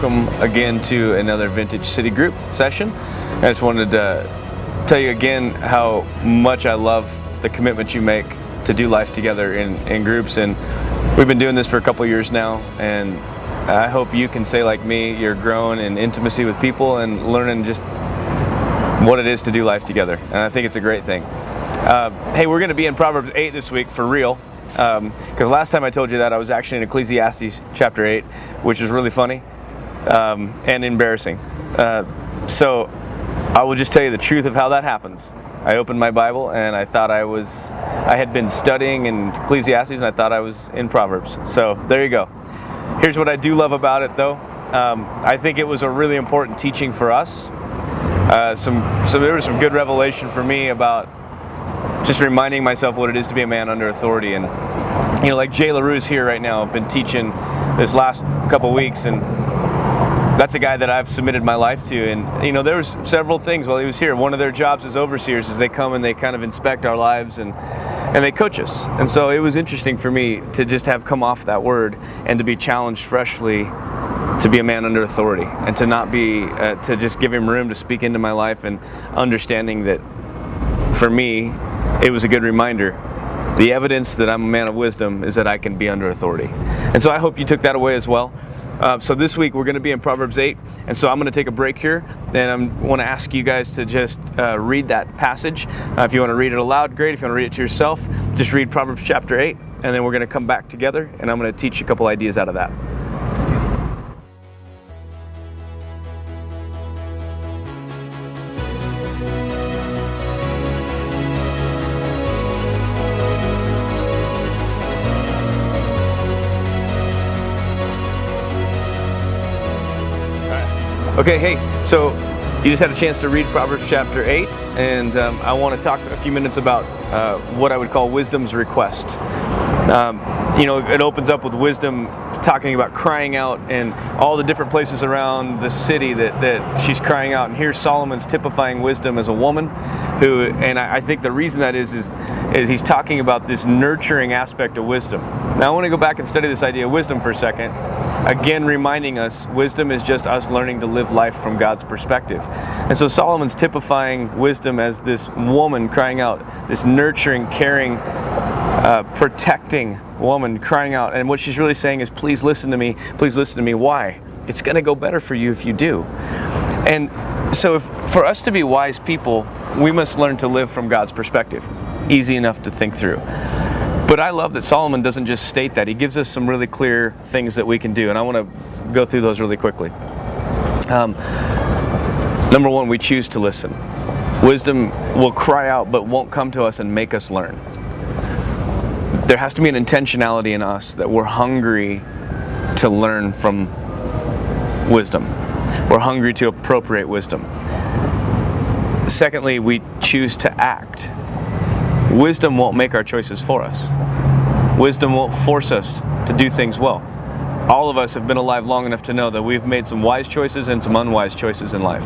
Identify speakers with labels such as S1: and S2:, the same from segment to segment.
S1: welcome again to another Vintage City Group session. I just wanted to tell you again how much I love the commitment you make to do life together in groups, and we've been doing this for a couple years now, and I hope you can say like me, you're growing in intimacy with people and learning just what it is to do life together, and I think it's a great thing. Hey, we're going to be in Proverbs 8 this week for real, because last time I told you that I was actually in Ecclesiastes chapter 8, which is really funny and embarrassing. So I will just tell you the truth of how that happens. I opened my Bible and I thought I had been studying in Ecclesiastes and I thought I was in Proverbs. So there you go. Here's what I do love about it though. I think it was a really important teaching for us. So there was some good revelation for me about just reminding myself what it is to be a man under authority. And you know, like Jay LaRue's here right now. I've been teaching this last couple weeks, and that's a guy that I've submitted my life to. And you know, there was several things while he was here. One of their jobs as overseers is they come and they kind of inspect our lives and they coach us. And so it was interesting for me to just have come off that word and to be challenged freshly to be a man under authority, and to not be to just give him room to speak into my life, and understanding that for me it was a good reminder. The evidence that I'm a man of wisdom is that I can be under authority. And so I hope you took that away as well. So this week we're going to be in Proverbs 8, and so I'm going to take a break here, and I want to ask you guys to just read that passage. If you want to read it aloud, great. If you want to read it to yourself, just read Proverbs chapter 8, and then we're going to come back together, and I'm going to teach you a couple ideas out of that. Okay, hey, so you just had a chance to read Proverbs chapter 8, and I want to talk a few minutes about what I would call wisdom's request. You know, it opens up with wisdom talking about crying out and all the different places around the city that she's crying out. And here Solomon's typifying wisdom as a woman who, and I think the reason that is he's talking about this nurturing aspect of wisdom. Now I want to go back and study this idea of wisdom for a second. Again, reminding us, wisdom is just us learning to live life from God's perspective. And so Solomon's typifying wisdom as this woman crying out, this nurturing, caring, protecting woman crying out. And what she's really saying is, please listen to me. Please listen to me. Why? It's going to go better for you if you do. And so for us to be wise people, we must learn to live from God's perspective. Easy enough to think through. But I love that Solomon doesn't just state that. He gives us some really clear things that we can do, and I want to go through those really quickly. Number one, we choose to listen. Wisdom will cry out but won't come to us and make us learn. There has to be an intentionality in us that we're hungry to learn from wisdom. We're hungry to appropriate wisdom. Secondly, we choose to act. Wisdom won't make our choices for us. Wisdom won't force us to do things well. All of us have been alive long enough to know that we've made some wise choices and some unwise choices in life.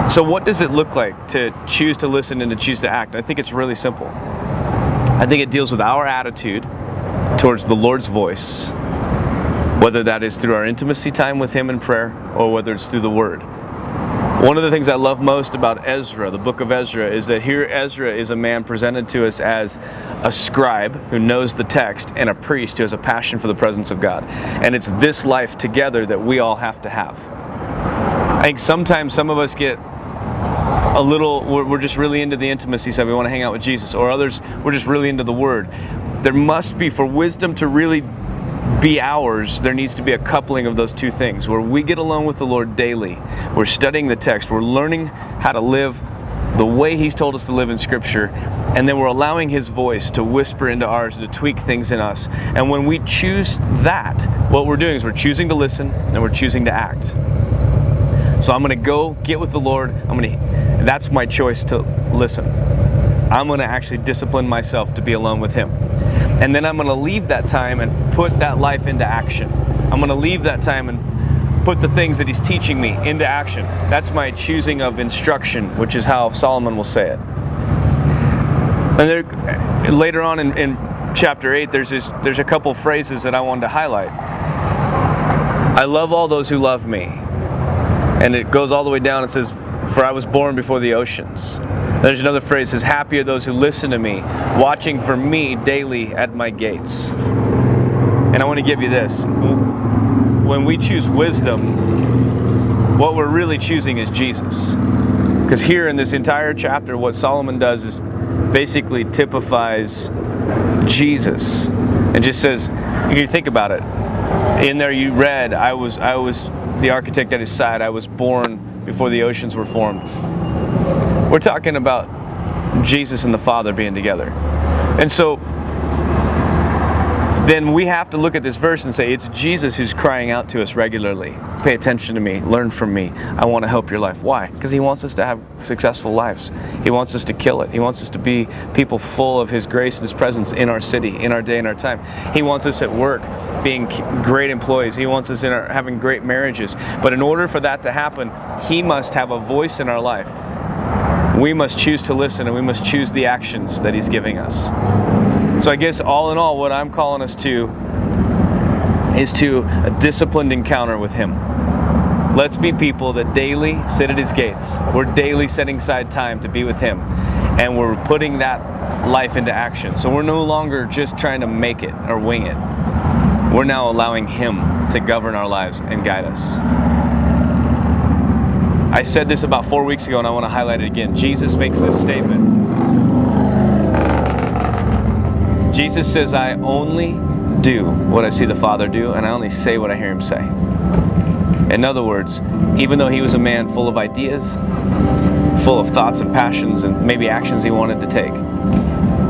S1: So what does it look like to choose to listen and to choose to act? I think it's really simple. I think it deals with our attitude towards the Lord's voice, whether that is through our intimacy time with Him in prayer or whether it's through the Word. One of the things I love most about Ezra, the book of Ezra, is that here Ezra is a man presented to us as a scribe who knows the text and a priest who has a passion for the presence of God. And it's this life together that we all have to have. I think sometimes some of us get a little, we're just really into the intimacy side, we want to hang out with Jesus, or others, we're just really into the Word. There must be, for wisdom to really be ours, there needs to be a coupling of those two things, where we get alone with the Lord daily, we're studying the text, we're learning how to live the way He's told us to live in Scripture, and then we're allowing His voice to whisper into ours, to tweak things in us. And when we choose that, what we're doing is we're choosing to listen and we're choosing to act. So I'm going to go get with the Lord. That's my choice, to listen. I'm going to actually discipline myself to be alone with Him. And then I'm going to leave that time and put that life into action. I'm going to leave that time and put the things that He's teaching me into action. That's my choosing of instruction, which is how Solomon will say it. And there, later on in chapter 8, there's a couple phrases that I wanted to highlight. I love all those who love me. And it goes all the way down. It says, for I was born before the oceans. There's another phrase that says, happy are those who listen to me, watching for me daily at my gates. And I want to give you this. When we choose wisdom, what we're really choosing is Jesus. Because here in this entire chapter, what Solomon does is basically typifies Jesus. And just says, you think about it. In there you read, I was the architect at his side. I was born before the oceans were formed. We're talking about Jesus and the Father being together. And so then we have to look at this verse and say, it's Jesus who's crying out to us regularly. Pay attention to me. Learn from me. I want to help your life. Why? Because he wants us to have successful lives. He wants us to kill it. He wants us to be people full of his grace and his presence in our city, in our day and our time. He wants us at work being great employees. He wants us having great marriages. But in order for that to happen, he must have a voice in our life. We must choose to listen, and we must choose the actions that he's giving us. So I guess all in all, what I'm calling us to is to a disciplined encounter with him. Let's be people that daily sit at his gates. We're daily setting aside time to be with him, and we're putting that life into action. So we're no longer just trying to make it or wing it. We're now allowing him to govern our lives and guide us. I said this about 4 weeks ago, and I want to highlight it again. Jesus makes this statement. Jesus says, I only do what I see the Father do, and I only say what I hear him say. In other words, even though he was a man full of ideas, full of thoughts and passions and maybe actions he wanted to take,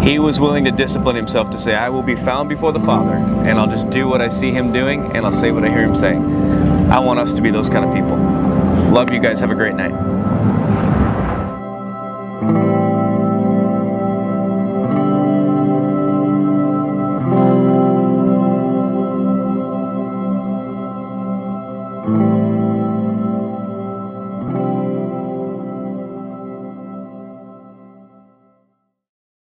S1: he was willing to discipline himself to say, I will be found before the Father, and I'll just do what I see him doing, and I'll say what I hear him saying. I want us to be those kind of people. Love you guys. Have a great night.